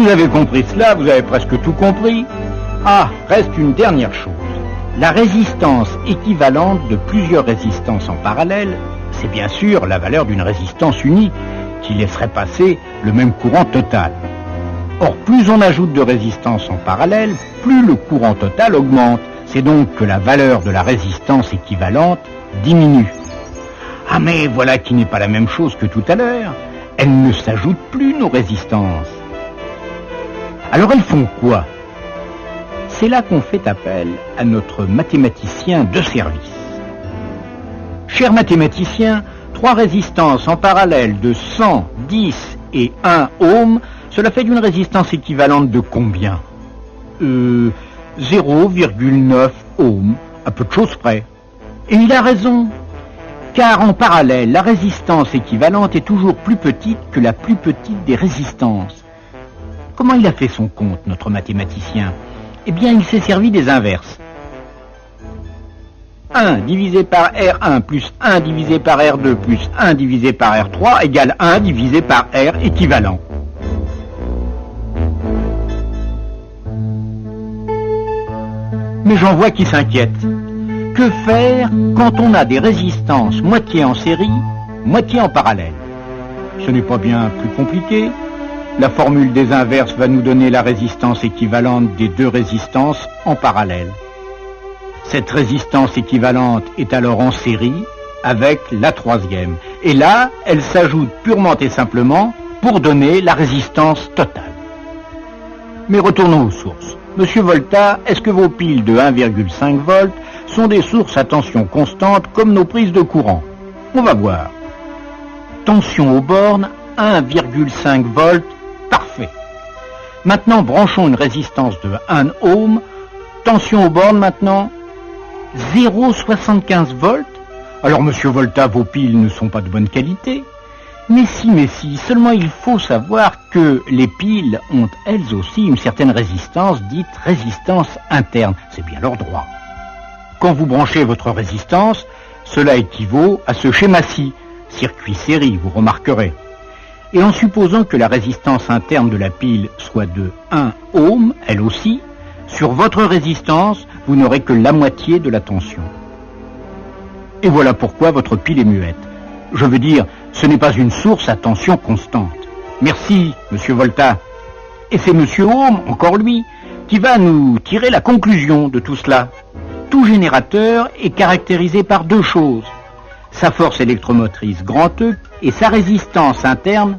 vous avez compris cela, vous avez presque tout compris. Ah, reste une dernière chose. La résistance équivalente de plusieurs résistances en parallèle, c'est bien sûr la valeur d'une résistance unique qui laisserait passer le même courant total. Or, plus on ajoute de résistance en parallèle, plus le courant total augmente. C'est donc que la valeur de la résistance équivalente diminue. Ah mais voilà qui n'est pas la même chose que tout à l'heure. Elles ne s'ajoutent plus, nos résistances. Alors elles font quoi? C'est là qu'on fait appel à notre mathématicien de service. Cher mathématicien, 3 résistances en parallèle de 100, 10 et 1 ohm, cela fait une résistance équivalente de combien? 0,9 ohm, à peu de choses près. Et il a raison, car en parallèle, la résistance équivalente est toujours plus petite que la plus petite des résistances. Comment il a fait son compte, notre mathématicien? Eh bien, il s'est servi des inverses. 1 divisé par R1 plus 1 divisé par R2 plus 1 divisé par R3 égale 1 divisé par R équivalent. Mais j'en vois qui s'inquiètent. Que faire quand on a des résistances moitié en série, moitié en parallèle? Ce n'est pas bien plus compliqué. La formule des inverses va nous donner la résistance équivalente des 2 résistances en parallèle. Cette résistance équivalente est alors en série avec la 3e. Et là, elle s'ajoute purement et simplement pour donner la résistance totale. Mais retournons aux sources. Monsieur Volta, est-ce que vos piles de 1,5 volts sont des sources à tension constante comme nos prises de courant? On va voir. Tension aux bornes, 1,5 volts, parfait. Maintenant, branchons une résistance de 1 ohm. Tension aux bornes maintenant, 0,75 volts. Alors, monsieur Volta, vos piles ne sont pas de bonne qualité. Mais si, seulement il faut savoir que les piles ont elles aussi une certaine résistance, dite résistance interne. C'est bien leur droit. Quand vous branchez votre résistance, cela équivaut à ce schéma-ci, circuit série, vous remarquerez. Et en supposant que la résistance interne de la pile soit de 1 ohm, elle aussi, sur votre résistance, vous n'aurez que la moitié de la tension. Et voilà pourquoi votre pile est muette. Je veux dire, ce n'est pas une source à tension constante. Merci, monsieur Volta. Et c'est monsieur Ohm, encore lui, qui va nous tirer la conclusion de tout cela. Tout générateur est caractérisé par 2 choses. Sa force électromotrice grand E et sa résistance interne